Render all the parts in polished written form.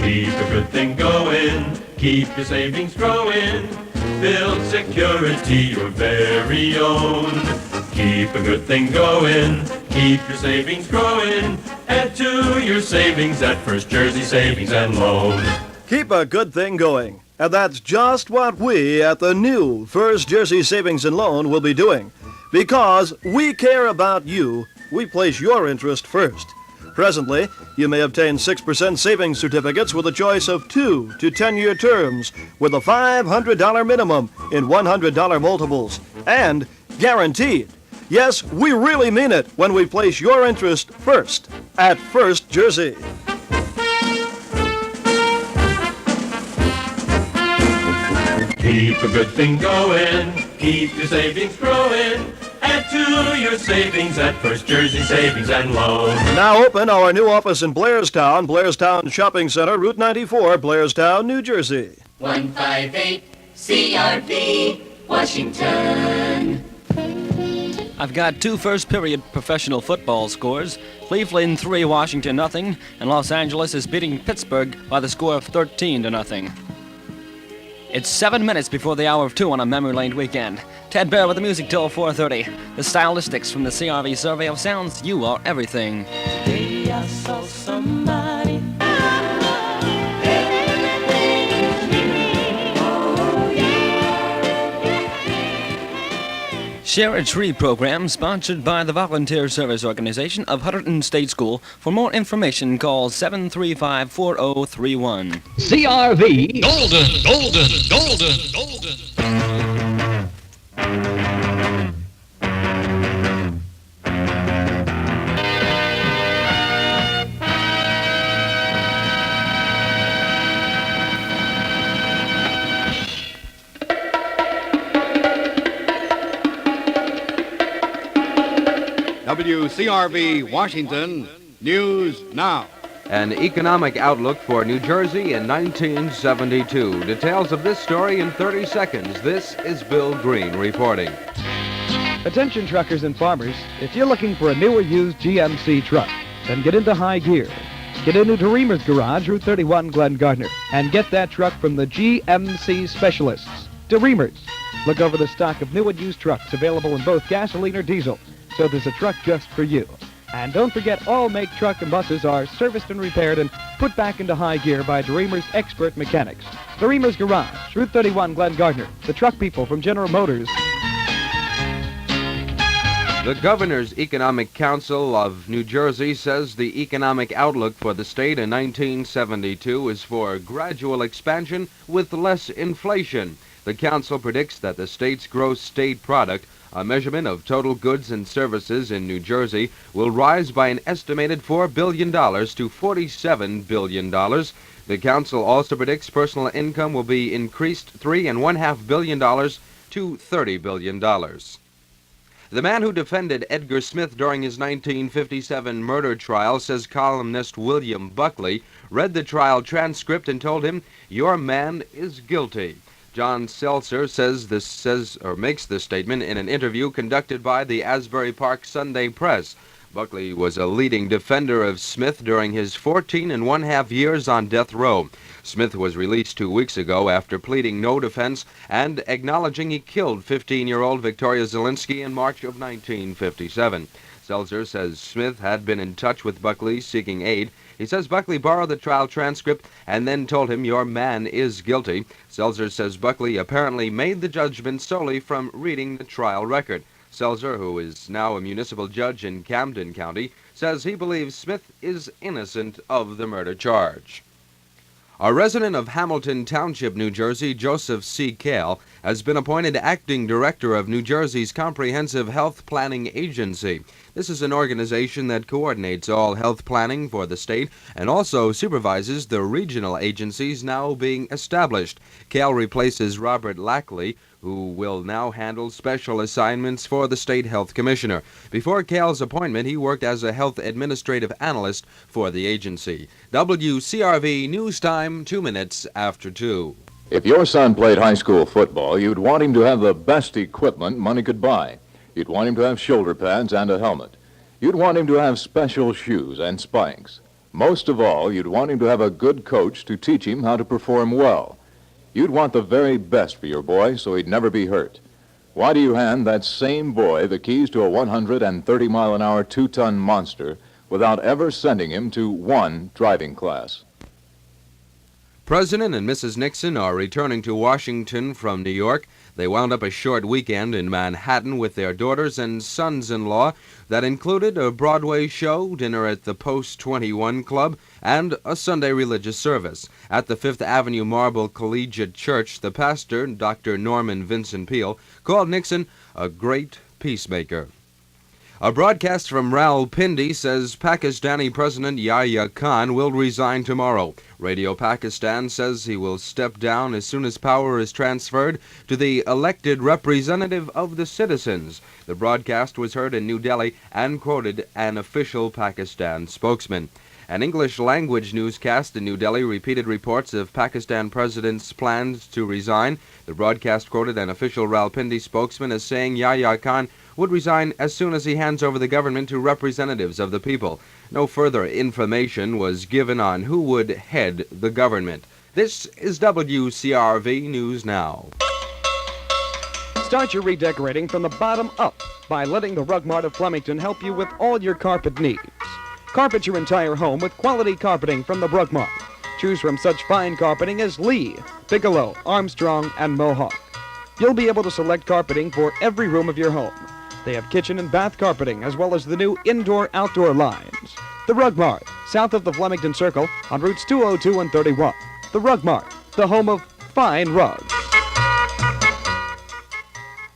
Keep a good thing going, keep your savings growing, build security your very own. Keep a good thing going, keep your savings growing, add to your savings at First Jersey Savings and Loan. Keep a good thing going, and that's just what we at the new First Jersey Savings and Loan will be doing. Because we care about you, we place your interest first. Presently, you may obtain 6% savings certificates with a choice of 2 to 10-year terms with a $500 minimum in $100 multiples. And guaranteed. Yes, we really mean it when we place your interest first at First Jersey. Keep a good thing going, keep your savings growing, add to your savings at First Jersey Savings and Loan. Now open our new office in Blairstown Shopping Center, Route 94, Blairstown, New Jersey. 158 CRV, Washington. I've got 2 first-period professional football scores. Cleveland 3, Washington 0, and Los Angeles is beating Pittsburgh by the score of 13-0. It's 7 minutes before the hour of 2 on a memory lane weekend. Ted Bear with the music till 4:30. The stylistics from the CRV Survey of Sounds. You are everything. Today I saw somebody. Share a Tree program sponsored by the Volunteer Service Organization of Hutterton State School. For more information, call 735-4031. CRV. Golden, golden, golden, golden. WCRV Washington, News Now. An economic outlook for New Jersey in 1972. Details of this story in 30 seconds. This is Bill Green reporting. Attention truckers and farmers, if you're looking for a new or used GMC truck, then get into high gear. Get into DeReamer's Garage, Route 31, Glen Gardner, and get that truck from the GMC specialists. DeReamer's. Look over the stock of new and used trucks available in both gasoline or diesel. So there's a truck just for you. And don't forget, all make truck and buses are serviced and repaired and put back into high gear by DeReamer's expert mechanics. DeReamer's Garage, Route 31, Glen Gardner. The truck people from General Motors. The Governor's Economic Council of New Jersey says the economic outlook for the state in 1972 is for gradual expansion with less inflation. The council predicts that the state's gross state product, a measurement of total goods and services in New Jersey, will rise by an estimated $4 billion to $47 billion. The council also predicts personal income will be increased $3.5 billion to $30 billion. The man who defended Edgar Smith during his 1957 murder trial, says columnist William Buckley, read the trial transcript and told him, "Your man is guilty." John Seltzer makes this statement in an interview conducted by the Asbury Park Sunday Press. Buckley was a leading defender of Smith during his 14.5 years on death row. Smith was released 2 weeks ago after pleading no defense and acknowledging he killed 15-year-old Victoria Zelinsky in March of 1957. Seltzer says Smith had been in touch with Buckley seeking aid. He says Buckley borrowed the trial transcript and then told him, "Your man is guilty." Seltzer says Buckley apparently made the judgment solely from reading the trial record. Seltzer, who is now a municipal judge in Camden County, says he believes Smith is innocent of the murder charge. A resident of Hamilton Township, New Jersey, Joseph C. Kale, has been appointed acting director of New Jersey's Comprehensive Health Planning Agency. This is an organization that coordinates all health planning for the state and also supervises the regional agencies now being established. Kale replaces Robert Lackley, who will now handle special assignments for the State Health Commissioner. Before Kale's appointment, he worked as a health administrative analyst for the agency. WCRV News Time, 2 minutes after 2. If your son played high school football, you'd want him to have the best equipment money could buy. You'd want him to have shoulder pads and a helmet. You'd want him to have special shoes and spikes. Most of all, you'd want him to have a good coach to teach him how to perform well. You'd want the very best for your boy so he'd never be hurt. Why do you hand that same boy the keys to a 130-mile-an-hour 2-ton monster without ever sending him to one driving class? President and Mrs. Nixon are returning to Washington from New York. They wound up a short weekend in Manhattan with their daughters and sons-in-law that included a Broadway show, dinner at the Post 21 Club, and a Sunday religious service. At the Fifth Avenue Marble Collegiate Church, the pastor, Dr. Norman Vincent Peale, called Nixon a great peacemaker. A broadcast from Rawalpindi says Pakistani President Yahya Khan will resign tomorrow. Radio Pakistan says he will step down as soon as power is transferred to the elected representative of the citizens. The broadcast was heard in New Delhi and quoted an official Pakistan spokesman. An English-language newscast in New Delhi repeated reports of Pakistan president's plans to resign. The broadcast quoted an official Rawalpindi spokesman as saying Yahya Khan would resign as soon as he hands over the government to representatives of the people. No further information was given on who would head the government. This is WCRV News Now. Start your redecorating from the bottom up by letting the Rug Mart of Flemington help you with all your carpet needs. Carpet your entire home with quality carpeting from the Rug Mart. Choose from such fine carpeting as Lee, Bigelow, Armstrong, and Mohawk. You'll be able to select carpeting for every room of your home. They have kitchen and bath carpeting, as well as the new indoor-outdoor lines. The Rug Mart, south of the Flemington Circle, on routes 202 and 31. The Rug Mart, the home of fine rugs.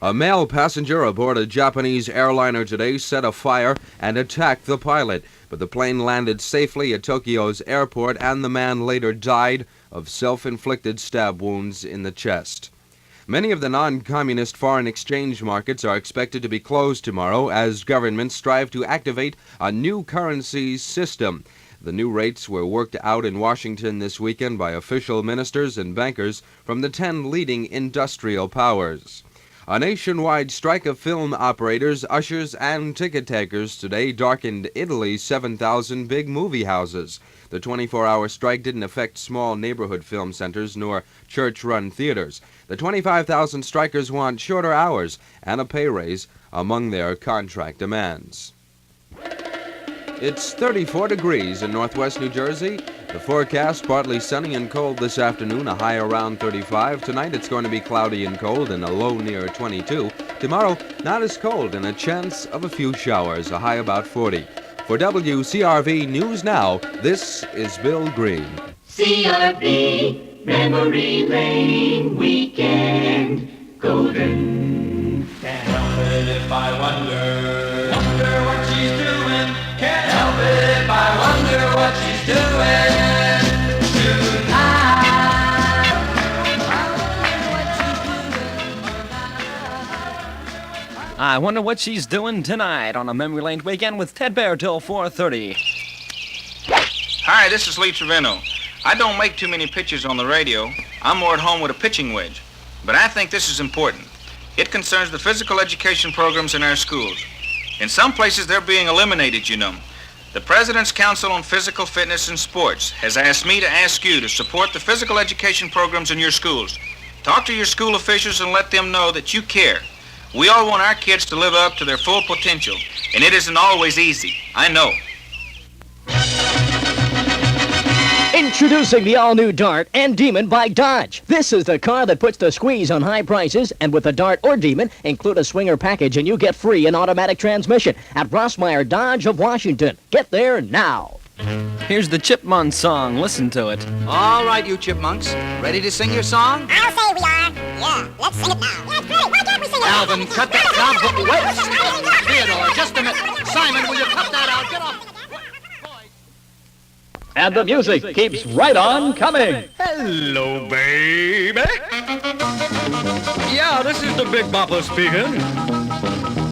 A male passenger aboard a Japanese airliner today set a fire and attacked the pilot, but the plane landed safely at Tokyo's airport, and the man later died of self-inflicted stab wounds in the chest. Many of the non-communist foreign exchange markets are expected to be closed tomorrow as governments strive to activate a new currency system. The new rates were worked out in Washington this weekend by official ministers and bankers from the 10 leading industrial powers. A nationwide strike of film operators, ushers, and ticket takers today darkened Italy's 7,000 big movie houses. The 24-hour strike didn't affect small neighborhood film centers nor church-run theaters. The 25,000 strikers want shorter hours and a pay raise among their contract demands. It's 34 degrees in northwest New Jersey. The forecast, partly sunny and cold this afternoon, a high around 35. Tonight it's going to be cloudy and cold and a low near 22. Tomorrow, not as cold and a chance of a few showers, a high about 40. For WCRV News Now, this is Bill Green. CRV, Memory Lane Weekend, Golden. Can't help it if I wonder what she's doing. Can't help it if I wonder what she's doing tonight. I wonder what she's doing tonight on a Memory Lane Weekend with Ted Bear till 4:30. Hi, this is Lee Trevino. I don't make too many pitches on the radio. I'm more at home with a pitching wedge. But I think this is important. It concerns the physical education programs in our schools. In some places, they're being eliminated, you know. The President's Council on Physical Fitness and Sports has asked me to ask you to support the physical education programs in your schools. Talk to your school officials and let them know that you care. We all want our kids to live up to their full potential, and it isn't always easy. I know. Introducing the all-new Dart and Demon by Dodge. This is the car that puts the squeeze on high prices, and with the Dart or Demon, include a swinger package and you get free an automatic transmission at Rossmeyer Dodge of Washington. Get there now. Here's the Chipmunk song. Listen to it. All right, you chipmunks. Ready to sing your song? I'll say we are. Yeah, let's sing it now. Yeah, it's great. Why can't we sing it? Alvin, cut that down. Wait, Theodore, just a minute. Simon, will you cut that out? Get off. And the music keeps right on coming. Hello, baby. Yeah, this is the Big Bopper speaking.